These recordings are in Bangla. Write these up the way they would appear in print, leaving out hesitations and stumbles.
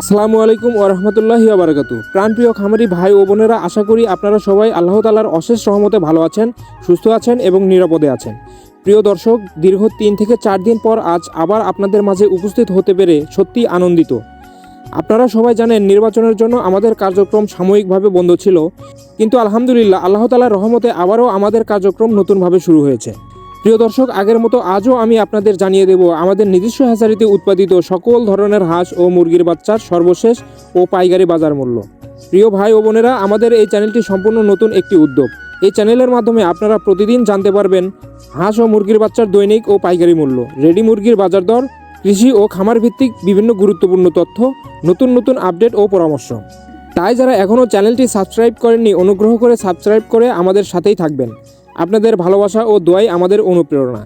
আসসালামু আলাইকুম ওয়া রাহমাতুল্লাহি ওয়া বারাকাতুহু। প্রাণপ্রিয় খামারি ভাই ও বোনেরা, আশা করি আপনারা সবাই আল্লাহ তাআলার অশেষ রহমতে ভালো আছেন, সুস্থ আছেন এবং নিরাপদে আছেন। প্রিয় দর্শক, দীর্ঘ 3 থেকে 4 দিন পর আজ আবার আপনাদের মাঝে উপস্থিত হতে পেরে সত্যি আনন্দিত। আপনারা সবাই জানেন, নির্বাচনের জন্য আমাদের কার্যক্রম সাময়িকভাবে বন্ধ ছিল, কিন্তু আলহামদুলিল্লাহ আল্লাহ তাআলার রহমতে আবারও আমাদের কার্যক্রম নতুনভাবে শুরু হয়েছে। প্রিয় দর্শক, আগের মতো আজও আমি আপনাদের জানিয়ে দেব আমাদের নিজস্ব হ্যাচারিতে উৎপাদিত সকল ধরনের হাঁস ও মুরগির বাচ্চার সর্বশেষ ও পাইকারি বাজার মূল্য। প্রিয় ভাই ও বোনেরা, আমাদের এই চ্যানেলটি সম্পূর্ণ নতুন একটি উদ্যোগ। এই চ্যানেলের মাধ্যমে আপনারা প্রতিদিন জানতে পারবেন হাঁস ও মুরগির বাচ্চার দৈনিক ও পাইকারি মূল্য, রেডি মুরগির বাজার দর, কৃষি ও খামার ভিত্তিক বিভিন্ন গুরুত্বপূর্ণ তথ্য, নতুন নতুন আপডেট ও পরামর্শ। তাই যারা এখনও চ্যানেলটি সাবস্ক্রাইব করেননি, অনুগ্রহ করে সাবস্ক্রাইব করে আমাদের সাথেই থাকবেন। আপনাদের ভালোবাসা ও দোয়াই আমাদের অনুপ্রেরণা।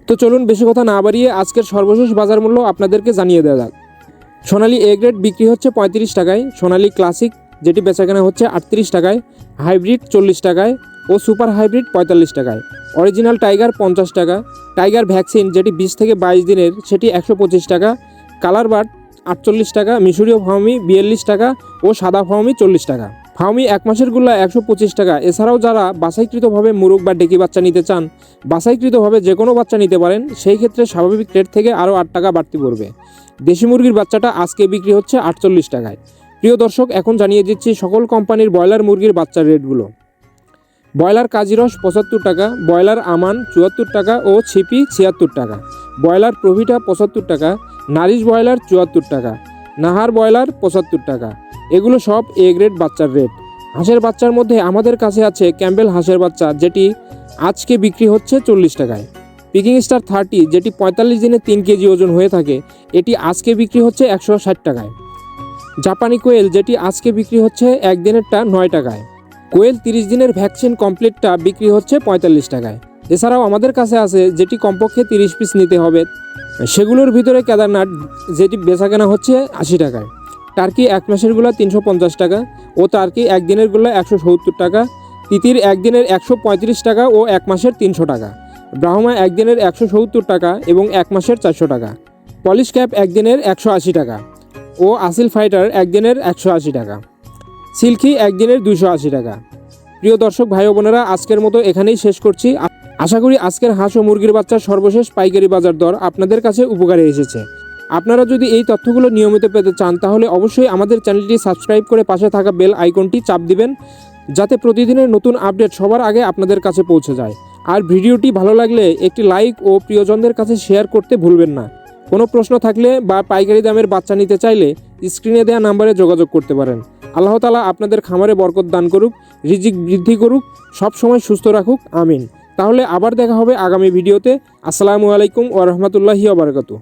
তো চলুন বেশি কথা না বাড়িয়ে আজকের সর্বশেষ বাজার মূল্য আপনাদেরকে জানিয়ে দেওয়া যাক। সোনালী এ গ্রেড বিক্রি হচ্ছে 35 টাকায়, সোনালী ক্লাসিক যেটি বেচাকেনা হচ্ছে 38 টাকায়, হাইব্রিড 40 টাকায় ও সুপার হাইব্রিড 45 টাকায়, অরিজিনাল টাইগার 50 টাকা, টাইগার ভ্যাকসিন যেটি 20 থেকে 22 দিনের সেটি 125 টাকা, কালার বার্ড 48 টাকা, মিশরীয় ফাউমি 42 টাকা ও সাদা ফাউমি 40 টাকা। ফাউমি 1 মাসের গুল্লা 125 টাকা। এছাড়াও যারা বাছাইকৃতভাবে মুরগ বা ডেকি বাচ্চা নিতে চান, বাছাইকৃতভাবে যে কোনো বাচ্চা নিতে পারেন, সেই ক্ষেত্রে স্বাভাবিক রেট থেকে আরও 8 টাকা বাড়তি পড়বে। দেশি মুরগির বাচ্চাটা আজকে বিক্রি হচ্ছে 48 টাকায়। প্রিয় দর্শক, এখন জানিয়ে দিচ্ছি সকল কোম্পানির ব্রয়লার মুরগির বাচ্চার রেটগুলো। ব্রয়লার কাজিরস 75 টাকা, ব্রয়লার আমান 74 টাকা ও ছিপি 76 টাকা, ব্রয়লার প্রভিটা 75 টাকা, নারিশ ব্রয়লার 74 টাকা, নাহার ব্রয়লার 75 টাকা। এগুলো সব এ গ্রেড বাচ্চার রেট। হাঁসের বাচ্চার মধ্যে আমাদের কাছে আছে ক্যাম্বেল হাঁসের বাচ্চা, যেটি আজকে বিক্রি হচ্ছে 40 টাকায়। পিকিং স্টার 30 যেটি 45 দিনে 3 কেজি ওজন হয়ে থাকে, এটি আজকে বিক্রি হচ্ছে 160 টাকায়। জাপানি কোয়েল যেটি আজকে বিক্রি হচ্ছে একদিনেরটা 9 টাকায়। কোয়েল 30 দিনের ভ্যাকসিন কমপ্লিটটা বিক্রি হচ্ছে 45 টাকায়। এছাড়াও আমাদের কাছে আছে যেটি কমপক্ষে 30 পিস নিতে হবে, সেগুলোর ভিতরে কেদারনাথ যেটি বেচাকেনা হচ্ছে 80 টাকায়। টার্কি 1 মাসেরগুলো 350 টাকা ও টার্কি একদিনেরগুলো 170 টাকা, তিতির একদিনের 135 টাকা ও 1 মাসের 300 টাকা, ব্রাহ্মা একদিনের 170 টাকা এবং 1 মাসের 400 টাকা, পলিশ ক্যাপ একদিনের 180 টাকা ও আসিল ফাইটার একদিনের 180 টাকা, সিল্কি একদিনের 280 টাকা। প্রিয় দর্শক ভাই ও বোনেরা, আজকের মতো এখানেই শেষ করছি। আশা করি আজকের হাঁস ও মুরগির বাচ্চার সর্বশেষ পাইকারি বাজার দর আপনাদের কাছে উপকারে এসেছে। আপনারা যদি এই তথ্যগুলো নিয়মিত পেতে চান, তাহলে অবশ্যই আমাদের চ্যানেলটি সাবস্ক্রাইব করে পাশে থাকা বেল আইকনটি চাপ দিবেন, যাতে প্রতিদিনের নতুন আপডেট সবার আগে আপনাদের কাছে পৌঁছে যায়। আর ভিডিওটি ভালো লাগলে একটি লাইক ও প্রিয়জনদের কাছে শেয়ার করতে ভুলবেন না। কোনো প্রশ্ন থাকলে বা পাইকারি দামের বাচ্চা নিতে চাইলে স্ক্রিনে দেওয়া নাম্বারে যোগাযোগ করতে পারেন। আল্লাহ তাআলা আপনাদের খামারে বরকত দান করুক, রিজিক বৃদ্ধি করুক, সব সময় সুস্থ রাখুক, আমিন। তাহলে আবার দেখা হবে আগামী ভিডিওতে। আসসালামু আলাইকুম ওয়া রাহমাতুল্লাহি ওয়া বারাকাতুহু।